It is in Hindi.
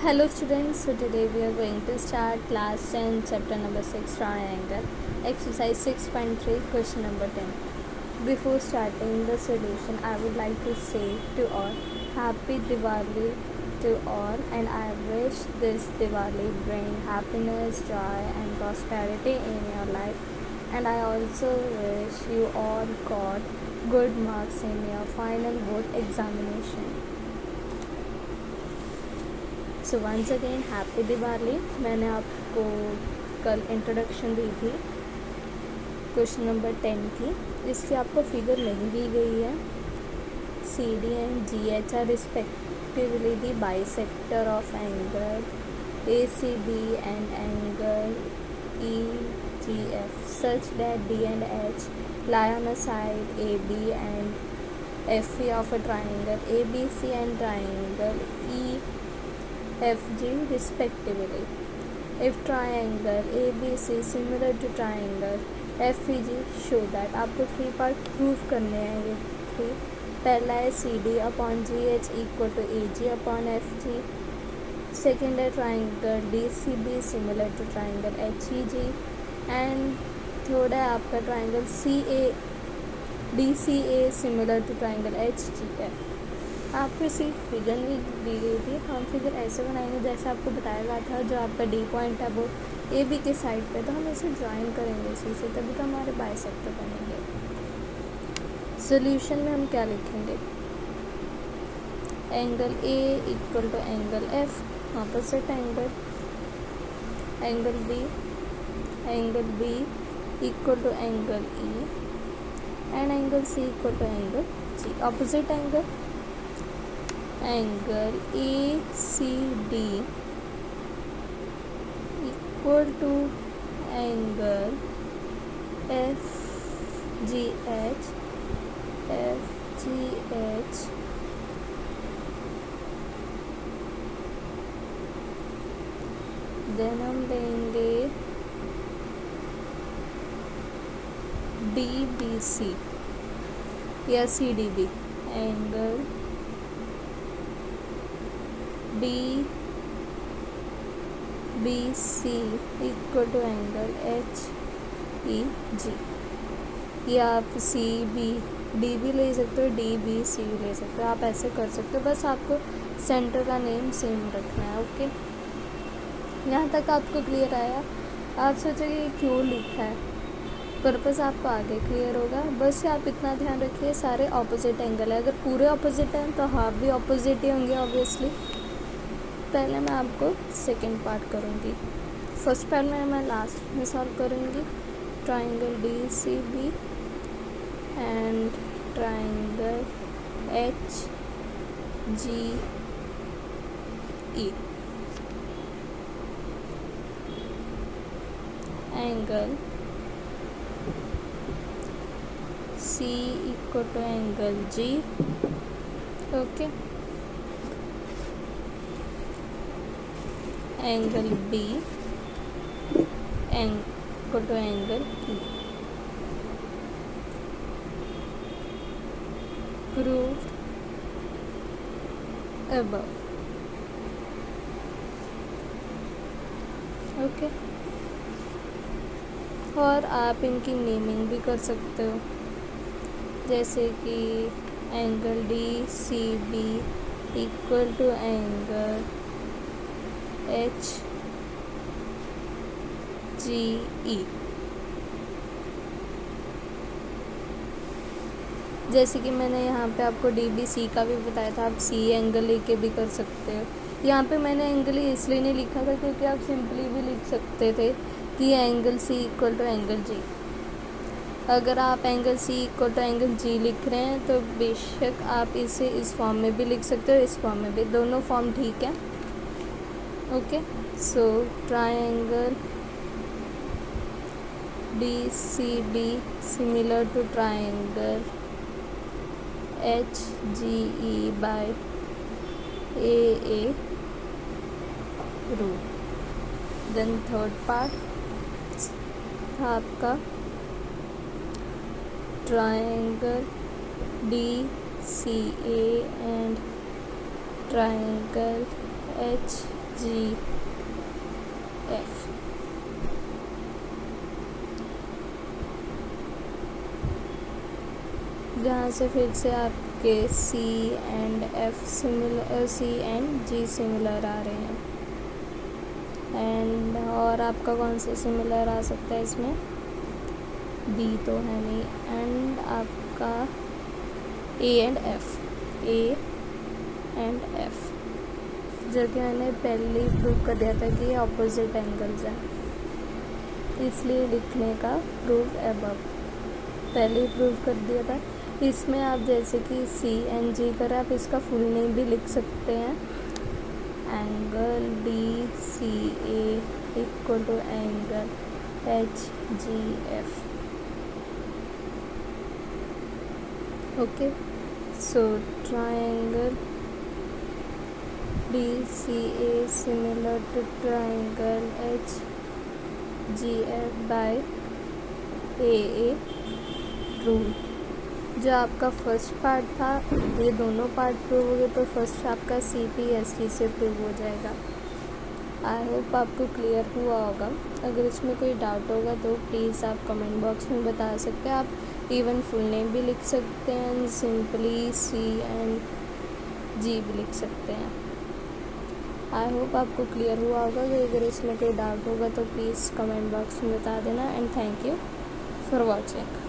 Hello students, so today we are going to start class 10 chapter number 6 triangle exercise 6.3 question number 10. Before starting the solution, I would like to say to all happy Diwali to all, and I wish this Diwali bring happiness, joy and prosperity in your life, and I also wish you all got good marks in your final board examination. So once again happy Diwali. मैंने आपको कल इंट्रोडक्शन दी थी क्वेश्चन नंबर 10 की। इसकी आपको फिगर नहीं दी गई है। C D and G H are respectively the bisector of angle A C B and angle E G F such that D and H lie on a side A B and F E of a triangle A B C and triangle E FG respectively. If triangle ABC similar to triangle FEG, show that। आपको 3 पार्ट प्रूव करने हैं ये 3। पहला है CD upon GH equal to AG upon FG। Second है triangle DCB similar to triangle HEG। And third है आपका triangle DCA similar to triangle HGF। आपको सिर्फ फिगर नहीं दी गई थी। हम फिगर ऐसे बनाएंगे जैसे आपको बताया गया था। जो आपका डी पॉइंट है वो ए बी के साइड पे, तो हम इसे ज्वाइन करेंगे इसी से, तभी तो हमारे बाइसेक्टर बनेंगे। सोल्यूशन में हम क्या लिखेंगे? Angle A equal to angle F opposite angle, angle B equal to angle E and angle C equal to angle G opposite angle. Angle A C D equal to angle F G H then हम लेंगे डी बी सी या C D B. Angle D B C equal to angle H E G. या आप सी बी डी भी ले सकते हो, डी बी सी भी ले सकते हो, आप ऐसे कर सकते हो। बस आपको सेंटर का नेम सेम रखना है। ओके, यहाँ तक आपको क्लियर आया? आप सोचोगे क्यों लिखा है, पर्पस आपको आगे क्लियर होगा। बस आप इतना ध्यान रखिए सारे ऑपोजिट एंगल है। अगर पूरे ऑपोजिट हैं तो हाफ भी ऑपोजिट ही होंगे ऑब्वियसली। पहले मैं आपको सेकंड पार्ट करूँगी, फर्स्ट पार्ट में मैं लास्ट में सॉल्व करूँगी। Triangle D C B and triangle H G E. Angle C equal to angle G. Okay, angle B equal to angle E. Proved above. Okay, और आप इनकी नेमिंग भी कर सकते हो, जैसे कि angle D C B equal to angle H G E. जैसे कि मैंने यहाँ पे आपको डी बी सी का भी बताया था, आप सी एंगल ए के भी कर सकते हो। यहाँ पे मैंने एंगल ई इसलिए नहीं लिखा था क्योंकि आप सिंपली भी लिख सकते थे कि angle C equal to angle G. अगर आप angle C equal to angle G लिख रहे हैं तो बेशक आप इसे इस फॉर्म में भी लिख सकते हो, इस फॉर्म में भी, दोनों फॉर्म ठीक है। Okay, so triangle D C B similar to triangle H G E by A root. Then third part था आपका triangle DCA and triangle HGF G F। जहाँ से फिर से आपके C and F similar, C and G similar आ रहे हैं। एंड और आपका कौन सा सिमिलर आ सकता है इसमें? B तो है नहीं। एंड आपका A and F, A and F, जो कि मैंने पहले ही प्रूव कर दिया था कि ये ऑपोजिट एंगल्स हैं, इसलिए लिखने का प्रूव अबव पहले ही प्रूव कर दिया था। इसमें आप जैसे कि C एंड G करें, आप इसका फुल नेम भी लिख सकते हैं। Angle DCA equal to angle HGF। Okay, so triangle DCA similar to triangle HGF by AA rule. जो आपका फर्स्ट पार्ट था, ये दोनों पार्ट प्रूव हो गए, तो फर्स्ट आपका CPST से प्रूव हो जाएगा। आई होप आपको क्लियर हुआ होगा। अगर इसमें कोई डाउट होगा तो प्लीज़ आप कमेंट बॉक्स में बता सकते हैं। आप इवन फुल नेम भी लिख सकते हैं, सिंपली C एंड G भी लिख सकते हैं। आई होप आपको क्लियर हुआ होगा। अगर इसमें कोई डाउट होगा तो प्लीज़ कमेंट बॉक्स में बता देना। And thank you for watching.